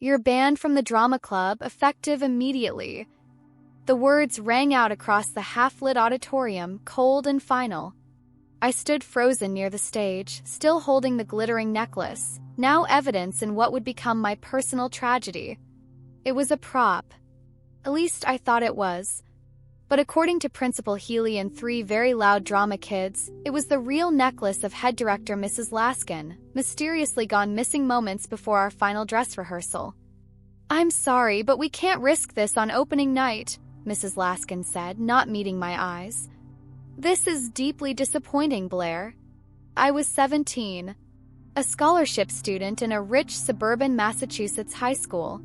You're banned from the drama club, effective immediately." The words rang out across the half-lit auditorium, cold and final. I stood frozen near the stage, still holding the glittering necklace, now evidence in what would become my personal tragedy. It was a prop. At least I thought it was. But according to Principal Healy and 3 very loud drama kids, it was the real necklace of head director Mrs. Laskin, mysteriously gone missing moments before our final dress rehearsal. "I'm sorry, but we can't risk this on opening night," Mrs. Laskin said, not meeting my eyes. "This is deeply disappointing, Blair." I was 17, a scholarship student in a rich suburban Massachusetts high school.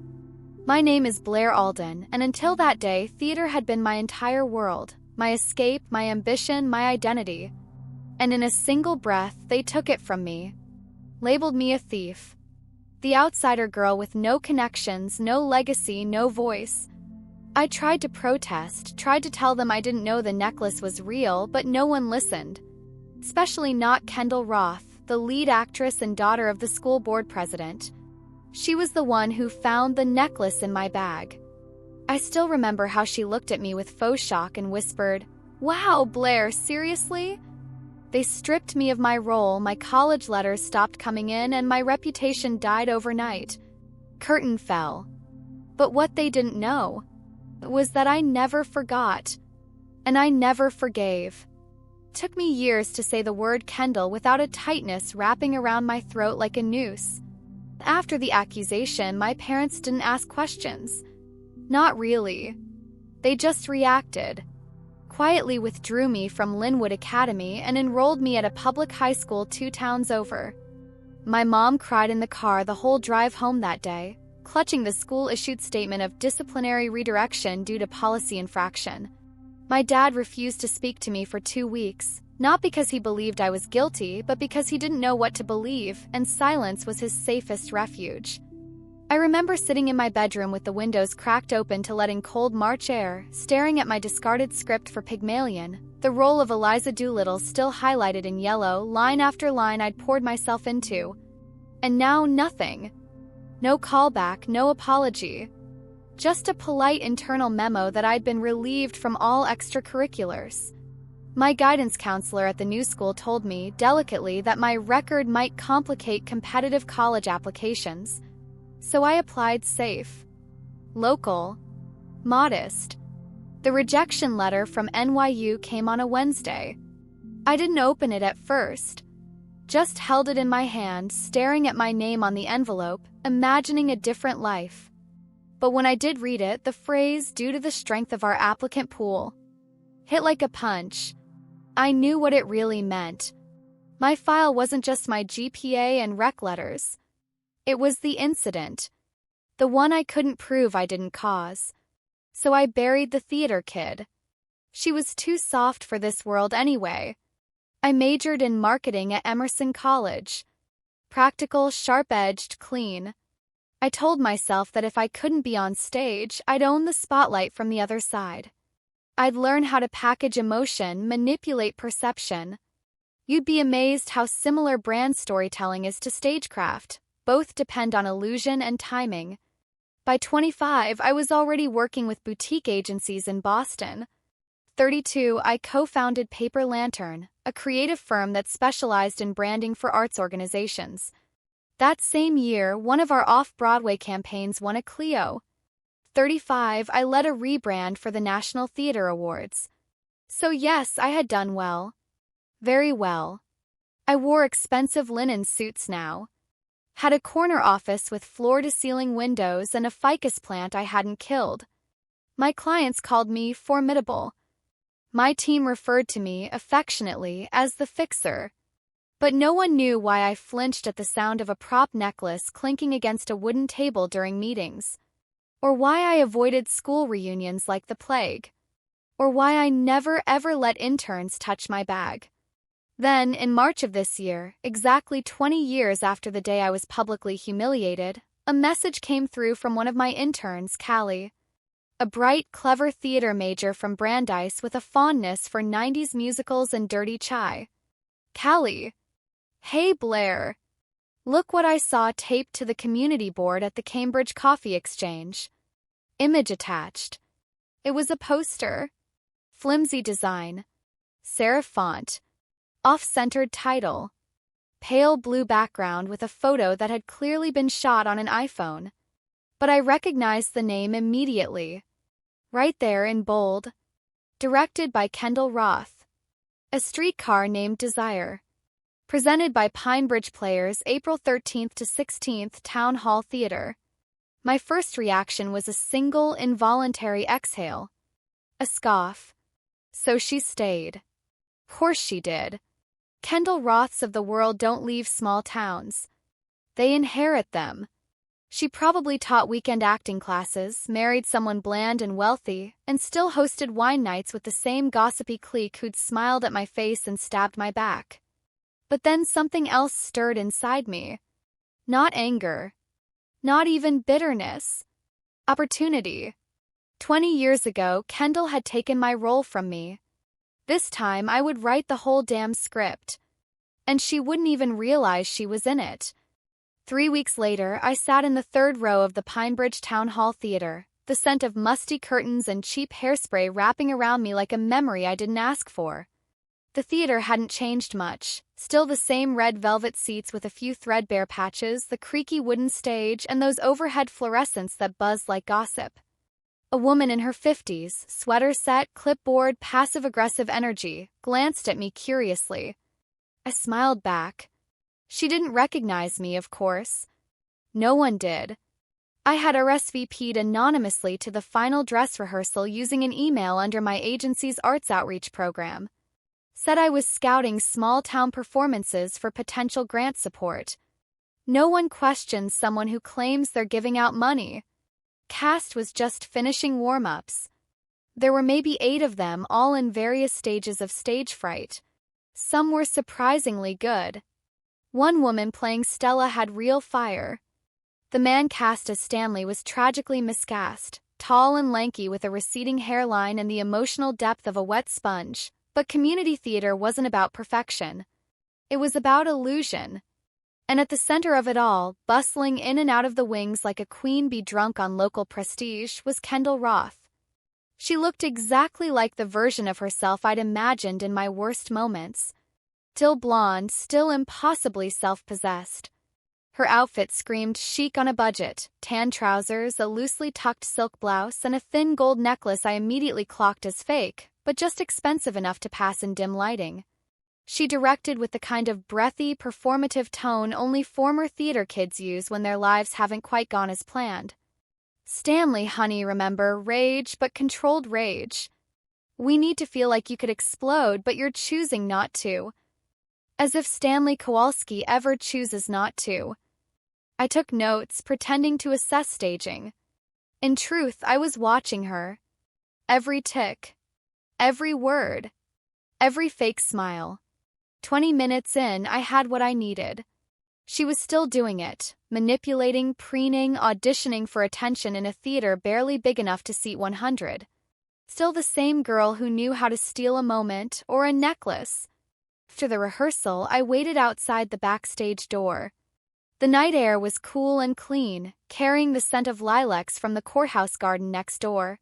My name is Blair Alden, and until that day, theater had been my entire world, my escape, my ambition, my identity. And in a single breath, they took it from me. Labeled me a thief. The outsider girl with no connections, no legacy, no voice. I tried to protest, tried to tell them I didn't know the necklace was real, but no one listened. Especially not Kendall Roth, the lead actress and daughter of the school board president. She was the one who found the necklace in my bag. I still remember how she looked at me with faux shock and whispered, "Wow, Blair, seriously?" They stripped me of my role, my college letters stopped coming in, and my reputation died overnight. Curtain fell. But what they didn't know was that I never forgot, and I never forgave. Took me years to say the word Kendall without a tightness wrapping around my throat like a noose. After the accusation, my parents didn't ask questions. Not really. They just reacted. Quietly withdrew me from Linwood Academy and enrolled me at a public high school 2 towns over. My mom cried in the car the whole drive home that day, clutching the school-issued statement of disciplinary redirection due to policy infraction. My dad refused to speak to me for 2 weeks. Not because he believed I was guilty, but because he didn't know what to believe, and silence was his safest refuge. I remember sitting in my bedroom with the windows cracked open to let in cold March air, staring at my discarded script for Pygmalion, the role of Eliza Doolittle still highlighted in yellow, line after line I'd poured myself into. And now nothing. No callback, no apology. Just a polite internal memo that I'd been relieved from all extracurriculars. My guidance counselor at the new school told me, delicately, that my record might complicate competitive college applications. So I applied safe. Local. Modest. The rejection letter from NYU came on a Wednesday. I didn't open it at first. Just held it in my hand, staring at my name on the envelope, imagining a different life. But when I did read it, the phrase, "due to the strength of our applicant pool," hit like a punch. I knew what it really meant. My file wasn't just my GPA and rec letters. It was the incident. The one I couldn't prove I didn't cause. So I buried the theater kid. She was too soft for this world anyway. I majored in marketing at Emerson College. Practical, sharp-edged, clean. I told myself that if I couldn't be on stage, I'd own the spotlight from the other side. I'd learn how to package emotion, manipulate perception. You'd be amazed how similar brand storytelling is to stagecraft. Both depend on illusion and timing. By 25, I was already working with boutique agencies in Boston. 32, I co-founded Paper Lantern, a creative firm that specialized in branding for arts organizations. That same year, one of our off-Broadway campaigns won a Clio. 35, I led a rebrand for the National Theater Awards. So yes, I had done well. Very well. I wore expensive linen suits now. Had a corner office with floor-to-ceiling windows and a ficus plant I hadn't killed. My clients called me formidable. My team referred to me, affectionately, as the fixer. But no one knew why I flinched at the sound of a prop necklace clinking against a wooden table during meetings. Or why I avoided school reunions like the plague. Or why I never ever let interns touch my bag. Then, in March of this year, exactly 20 years after the day I was publicly humiliated, a message came through from one of my interns, Callie. A bright, clever theater major from Brandeis with a fondness for 90s musicals and dirty chai. Callie. Hey, Blair. Look what I saw taped to the community board at the Cambridge Coffee Exchange. Image attached. It was a poster. Flimsy design. Serif font. Off-centered title. Pale blue background with a photo that had clearly been shot on an iPhone. But I recognized the name immediately. Right there in bold. Directed by Kendall Roth. A Streetcar Named Desire. Presented by Pinebridge Players, April 13th to 16th, Town Hall Theater. My first reaction was a single, involuntary exhale. A scoff. So she stayed. Course she did. Kendall Roths of the world don't leave small towns. They inherit them. She probably taught weekend acting classes, married someone bland and wealthy, and still hosted wine nights with the same gossipy clique who'd smiled at my face and stabbed my back. But then something else stirred inside me. Not anger. Not even bitterness. Opportunity. 20 years ago, Kendall had taken my role from me. This time, I would write the whole damn script. And she wouldn't even realize she was in it. 3 weeks later, I sat in the third row of the Pinebridge Town Hall Theater, the scent of musty curtains and cheap hairspray wrapping around me like a memory I didn't ask for. The theater hadn't changed much, still the same red velvet seats with a few threadbare patches, the creaky wooden stage, and those overhead fluorescents that buzzed like gossip. A woman in her 50s, sweater set, clipboard, passive-aggressive energy, glanced at me curiously. I smiled back. She didn't recognize me, of course. No one did. I had RSVP'd anonymously to the final dress rehearsal using an email under my agency's arts outreach program. Said I was scouting small-town performances for potential grant support. No one questions someone who claims they're giving out money. Cast was just finishing warm-ups. There were maybe 8 of them, all in various stages of stage fright. Some were surprisingly good. One woman playing Stella had real fire. The man cast as Stanley was tragically miscast, tall and lanky with a receding hairline and the emotional depth of a wet sponge. But community theater wasn't about perfection. It was about illusion. And at the center of it all, bustling in and out of the wings like a queen bee drunk on local prestige, was Kendall Roth. She looked exactly like the version of herself I'd imagined in my worst moments. Still blonde, still impossibly self-possessed. Her outfit screamed chic on a budget, tan trousers, a loosely tucked silk blouse, and a thin gold necklace I immediately clocked as fake, but just expensive enough to pass in dim lighting. She directed with the kind of breathy, performative tone only former theater kids use when their lives haven't quite gone as planned. Stanley, honey, remember, rage, but controlled rage. We need to feel like you could explode, but you're choosing not to. As if Stanley Kowalski ever chooses not to. I took notes, pretending to assess staging. In truth, I was watching her. Every tick. Every word. Every fake smile. 20 minutes in, I had what I needed. She was still doing it, manipulating, preening, auditioning for attention in a theater barely big enough to seat 100. Still the same girl who knew how to steal a moment or a necklace. After the rehearsal, I waited outside the backstage door. The night air was cool and clean, carrying the scent of lilacs from the courthouse garden next door.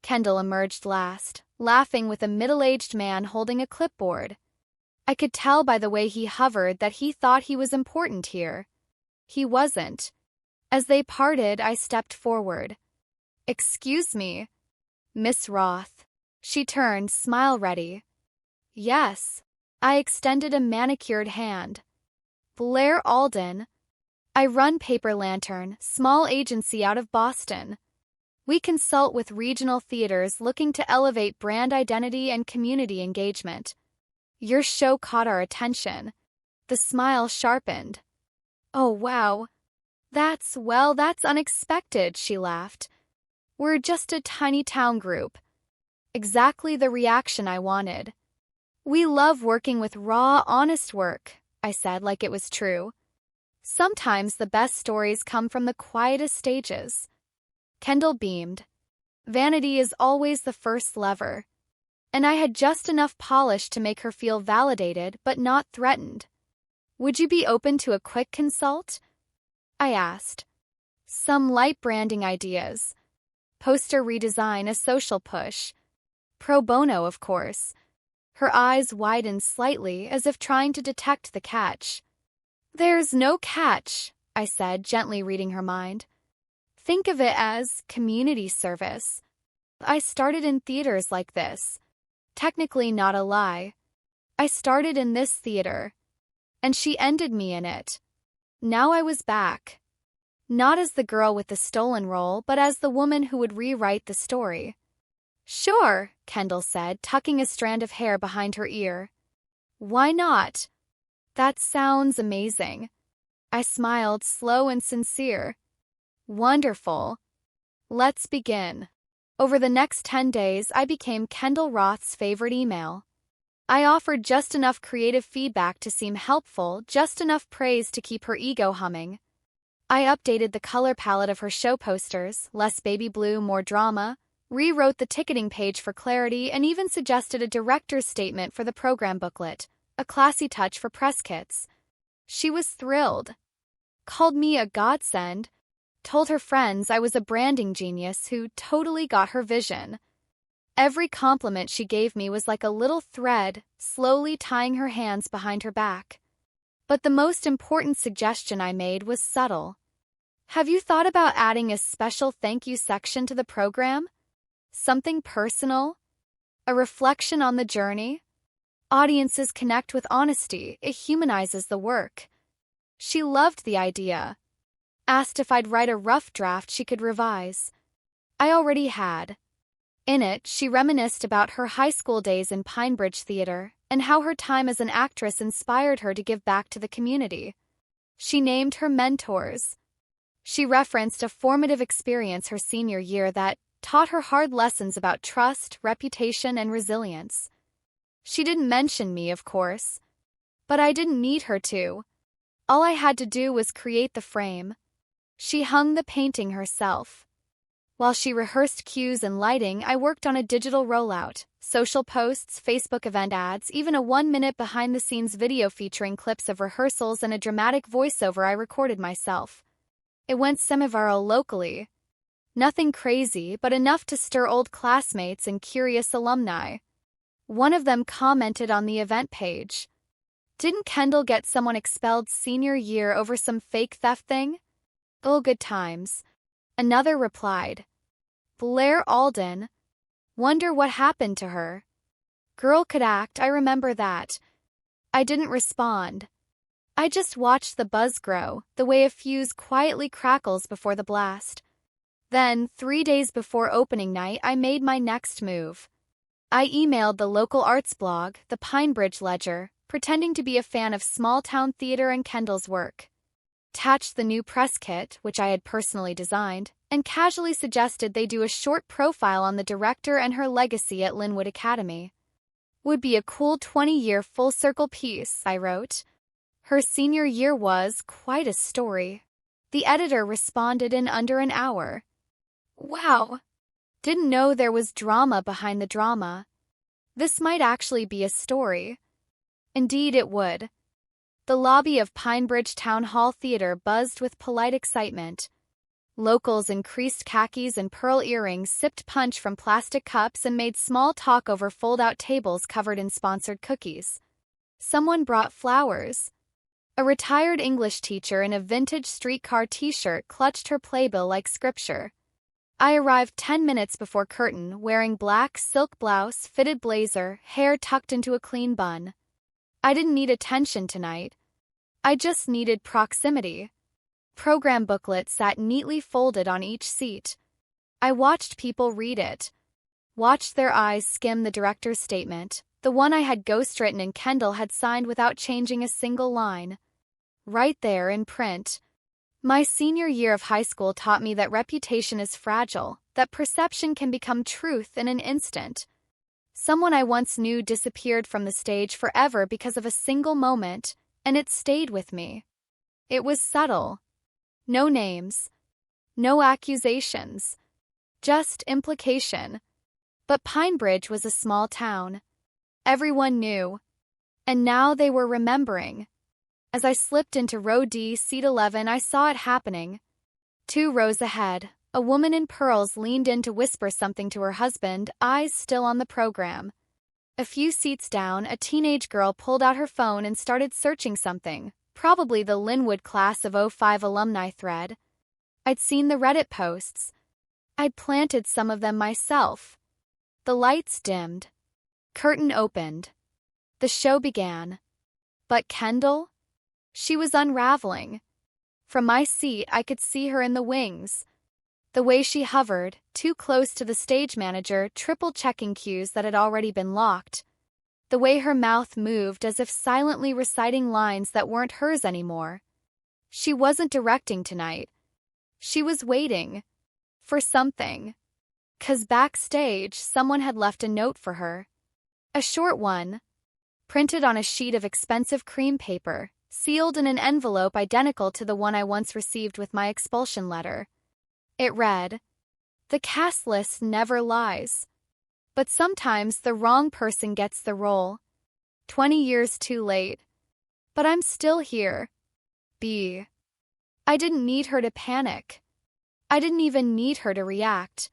Kendall emerged last, laughing with a middle-aged man holding a clipboard. I could tell by the way he hovered that he thought he was important here. He wasn't. As they parted, I stepped forward. "Excuse me, Miss Roth." She turned, smile ready. "Yes." I extended a manicured hand. "Blair Alden. I run Paper Lantern, small agency out of Boston. We consult with regional theaters looking to elevate brand identity and community engagement. Your show caught our attention." The smile sharpened. "Oh, wow. That's unexpected," she laughed. "We're just a tiny town group." Exactly the reaction I wanted. "We love working with raw, honest work," I said like it was true. "Sometimes the best stories come from the quietest stages." Kendall beamed. Vanity is always the first lever. And I had just enough polish to make her feel validated but not threatened. Would you be open to a quick consult? I asked. Some light branding ideas. Poster redesign, a social push. Pro bono, of course. Her eyes widened slightly as if trying to detect the catch. There's no catch, I said, gently reading her mind. Think of it as community service. I started in theaters like this. Technically not a lie. I started in this theater. And she ended me in it. Now I was back. Not as the girl with the stolen role, but as the woman who would rewrite the story. Sure, Kendall said, tucking a strand of hair behind her ear. Why not? That sounds amazing. I smiled, slow and sincere. Wonderful. Let's begin. Over the next 10 days, I became Kendall Roth's favorite email. I offered just enough creative feedback to seem helpful, just enough praise to keep her ego humming. I updated the color palette of her show posters, less baby blue, more drama, rewrote the ticketing page for clarity, and even suggested a director's statement for the program booklet, a classy touch for press kits. She was thrilled. Called me a godsend. Told her friends I was a branding genius who totally got her vision. Every compliment she gave me was like a little thread, slowly tying her hands behind her back. But the most important suggestion I made was subtle. Have you thought about adding a special thank you section to the program? Something personal? A reflection on the journey? Audiences connect with honesty. It humanizes the work. She loved the idea. Asked if I'd write a rough draft she could revise. I already had. In it, she reminisced about her high school days in Pinebridge Theater and how her time as an actress inspired her to give back to the community. She named her mentors. She referenced a formative experience her senior year that taught her hard lessons about trust, reputation, and resilience. She didn't mention me, of course. But I didn't need her to. All I had to do was create the frame. She hung the painting herself. While she rehearsed cues and lighting, I worked on a digital rollout, social posts, Facebook event ads, even a 1-minute behind-the-scenes video featuring clips of rehearsals and a dramatic voiceover I recorded myself. It went semi-viral locally. Nothing crazy, but enough to stir old classmates and curious alumni. One of them commented on the event page. Didn't Kendall get someone expelled senior year over some fake theft thing? Oh, good times. Another replied. Blair Alden. Wonder what happened to her. Girl could act, I remember that. I didn't respond. I just watched the buzz grow, the way a fuse quietly crackles before the blast. Then, 3 days before opening night, I made my next move. I emailed the local arts blog, the Pinebridge Ledger, pretending to be a fan of small-town theater and Kendall's work. Attached the new press kit, which I had personally designed, and casually suggested they do a short profile on the director and her legacy at Linwood Academy. Would be a cool 20-year full-circle piece, I wrote. Her senior year was quite a story. The editor responded in under an hour. Wow. Didn't know there was drama behind the drama. This might actually be a story. Indeed it would. The lobby of Pinebridge Town Hall Theater buzzed with polite excitement. Locals in creased khakis and pearl earrings sipped punch from plastic cups and made small talk over fold-out tables covered in sponsored cookies. Someone brought flowers. A retired English teacher in a vintage streetcar t-shirt clutched her playbill like scripture. I arrived 10 minutes before curtain, wearing black silk blouse, fitted blazer, hair tucked into a clean bun. I didn't need attention tonight. I just needed proximity. Program booklet sat neatly folded on each seat. I watched people read it. Watched their eyes skim the director's statement, the one I had ghostwritten and Kendall had signed without changing a single line. Right there in print. My senior year of high school taught me that reputation is fragile, that perception can become truth in an instant. Someone I once knew disappeared from the stage forever because of a single moment, and it stayed with me. It was subtle. No names. No accusations. Just implication. But Pinebridge was a small town. Everyone knew. And now they were remembering. As I slipped into row D, seat 11, I saw it happening. 2 rows ahead, a woman in pearls leaned in to whisper something to her husband, eyes still on the program. A few seats down, a teenage girl pulled out her phone and started searching something, probably the Linwood Class of '05 alumni thread. I'd seen the Reddit posts. I'd planted some of them myself. The lights dimmed. Curtain opened. The show began. But Kendall? She was unraveling. From my seat, I could see her in the wings. The way she hovered, too close to the stage manager, triple-checking cues that had already been locked. The way her mouth moved as if silently reciting lines that weren't hers anymore. She wasn't directing tonight. She was waiting. For something. 'Cause backstage, someone had left a note for her. A short one. Printed on a sheet of expensive cream paper, sealed in an envelope identical to the one I once received with my expulsion letter. It read, "The cast list never lies. But sometimes the wrong person gets the role. 20 years too late. But I'm still here. B." I didn't need her to panic. I didn't even need her to react.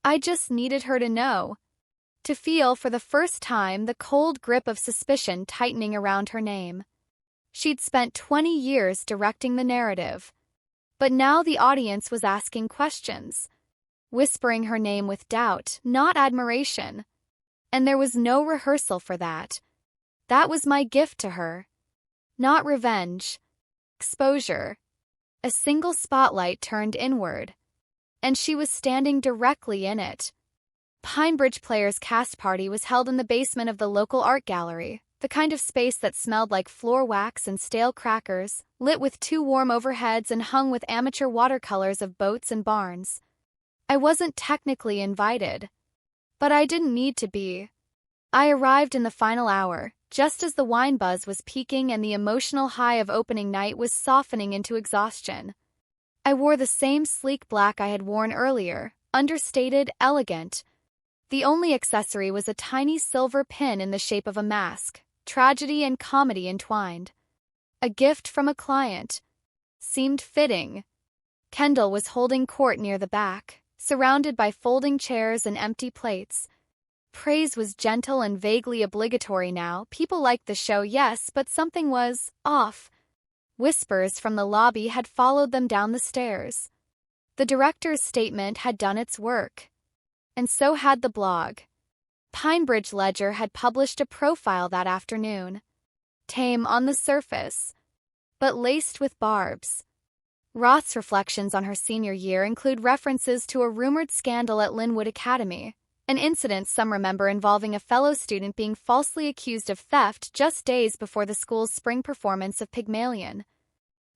I just needed her to know. To feel for the first time the cold grip of suspicion tightening around her name. She'd spent 20 years directing the narrative. But now the audience was asking questions, whispering her name with doubt, not admiration. And there was no rehearsal for that. That was my gift to her. Not revenge. Exposure. A single spotlight turned inward. And she was standing directly in it. Pinebridge Players' cast party was held in the basement of the local art gallery, the kind of space that smelled like floor wax and stale crackers, lit with 2 warm overheads and hung with amateur watercolors of boats and barns. I wasn't technically invited. But I didn't need to be. I arrived in the final hour, just as the wine buzz was peaking and the emotional high of opening night was softening into exhaustion. I wore the same sleek black I had worn earlier, understated, elegant. The only accessory was a tiny silver pin in the shape of a mask, tragedy and comedy entwined. A gift from a client. Seemed fitting. Kendall was holding court near the back, surrounded by folding chairs and empty plates. Praise was gentle and vaguely obligatory now. People liked the show, yes, but something was off. Whispers from the lobby had followed them down the stairs. The director's statement had done its work. And so had the blog. Pinebridge Ledger had published a profile that afternoon. Tame on the surface, but laced with barbs. Roth's reflections on her senior year include references to a rumored scandal at Linwood Academy, an incident some remember involving a fellow student being falsely accused of theft just days before the school's spring performance of Pygmalion.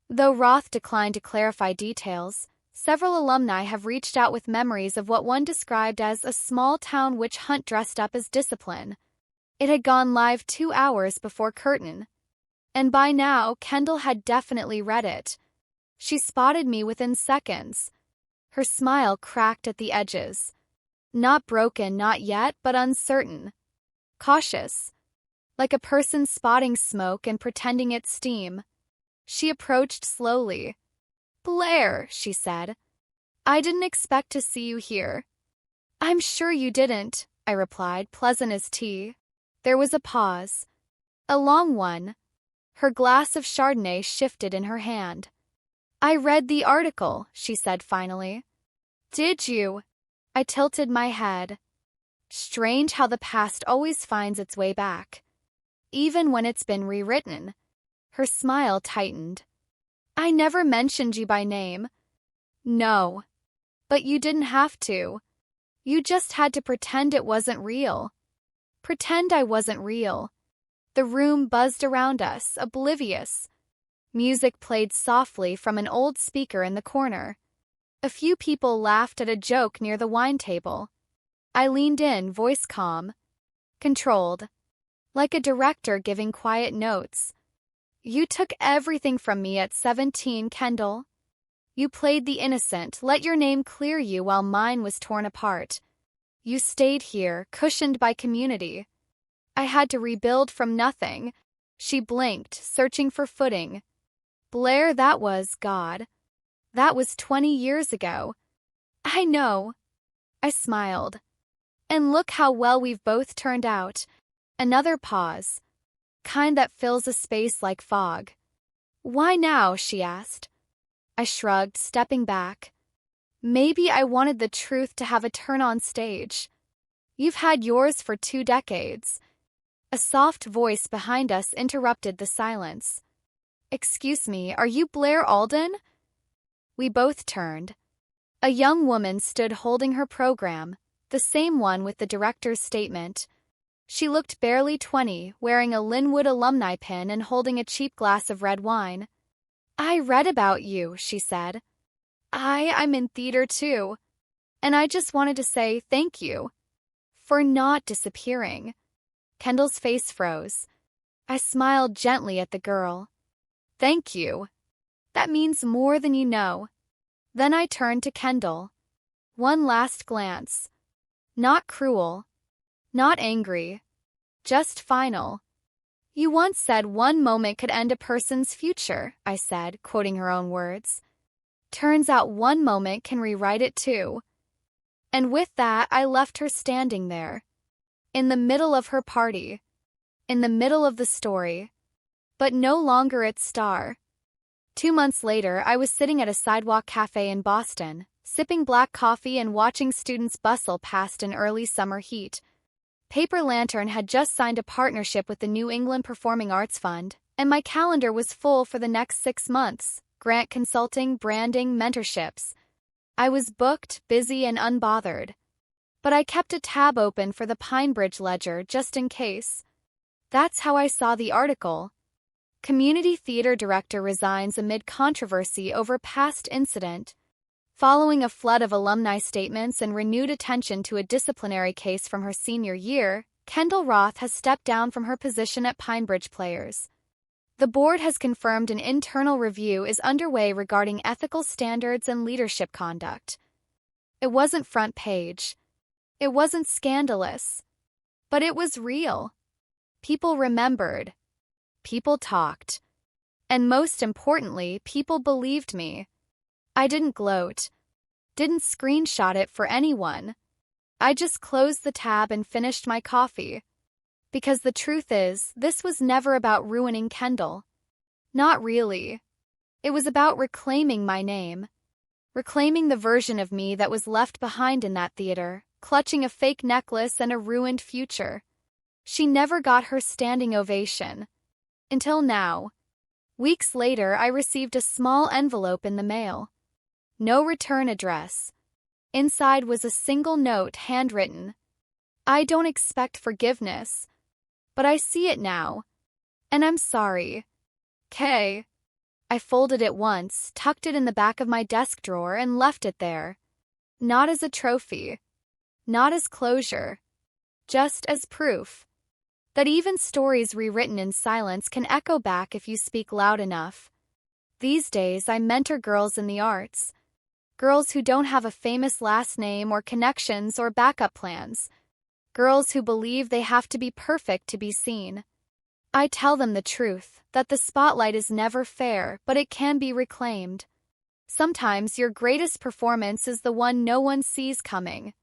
Though Roth declined to clarify details, several alumni have reached out with memories of what one described as a small-town witch hunt dressed up as discipline. It had gone live 2 hours before curtain. And by now, Kendall had definitely read it. She spotted me within seconds. Her smile cracked at the edges. Not broken, not yet, but uncertain. Cautious. Like a person spotting smoke and pretending it's steam. She approached slowly. "Blair," she said. "I didn't expect to see you here." "I'm sure you didn't," I replied, pleasant as tea. There was a pause. A long one. Her glass of Chardonnay shifted in her hand. "I read the article," she said finally. "Did you?" I tilted my head. Strange how the past always finds its way back. Even when it's been rewritten. Her smile tightened. "I never mentioned you by name." "No. But you didn't have to. You just had to pretend it wasn't real. Pretend I wasn't real." The room buzzed around us, oblivious. Music played softly from an old speaker in the corner. A few people laughed at a joke near the wine table. I leaned in, voice calm. Controlled. Like a director giving quiet notes. "You took everything from me at 17, Kendall. You played the innocent, let your name clear you while mine was torn apart. You stayed here, cushioned by community. I had to rebuild from nothing, She blinked, searching for footing. Blair, that was, God. That was 20 years ago. I know. I smiled. And look how well we've both turned out. Another pause. Kind that fills a space like fog. Why now? She asked. I shrugged, stepping back. Maybe I wanted the truth to have a turn on stage. You've had yours for 2 decades. A soft voice behind us interrupted the silence. Excuse me, are you Blair Alden? We both turned. A young woman stood holding her program, the same one with the director's statement. She looked barely 20, wearing a Linwood alumni pin and holding a cheap glass of red wine. I read about you, she said. I'm in theater too. And I just wanted to say thank you. For not disappearing. Kendall's face froze. I smiled gently at the girl. Thank you. That means more than you know. Then I turned to Kendall. One last glance. Not cruel. Not angry. Just final. You once said one moment could end a person's future, I said, quoting her own words. Turns out one moment can rewrite it too. And with that, I left her standing there. In the middle of her party. In the middle of the story. But no longer its star. 2 months later, I was sitting at a sidewalk cafe in Boston, sipping black coffee and watching students bustle past in early summer heat. Paper Lantern had just signed a partnership with the New England Performing Arts Fund, and my calendar was full for the next 6 months. Grant consulting, branding, mentorships. I was booked, busy, and unbothered. But I kept a tab open for the Pinebridge Ledger just in case. That's how I saw the article. Community theater director resigns amid controversy over past incident. Following a flood of alumni statements and renewed attention to a disciplinary case from her senior year, Kendall Roth has stepped down from her position at Pinebridge Players. The board has confirmed an internal review is underway regarding ethical standards and leadership conduct. It wasn't front page. It wasn't scandalous. But it was real. People remembered. People talked. And most importantly, people believed me. I didn't gloat. Didn't screenshot it for anyone. I just closed the tab and finished my coffee. Because the truth is, this was never about ruining Kendall. Not really. It was about reclaiming my name. Reclaiming the version of me that was left behind in that theater, clutching a fake necklace and a ruined future. She never got her standing ovation. Until now. Weeks later, I received a small envelope in the mail. No return address. Inside was a single note handwritten. I don't expect forgiveness. But I see it now. And I'm sorry. K. I folded it once, tucked it in the back of my desk drawer, and left it there. Not as a trophy. Not as closure. Just as proof. That even stories rewritten in silence can echo back if you speak loud enough. These days, I mentor girls in the arts. Girls who don't have a famous last name or connections or backup plans. Girls who believe they have to be perfect to be seen. I tell them the truth, that the spotlight is never fair, but it can be reclaimed. Sometimes your greatest performance is the one no one sees coming.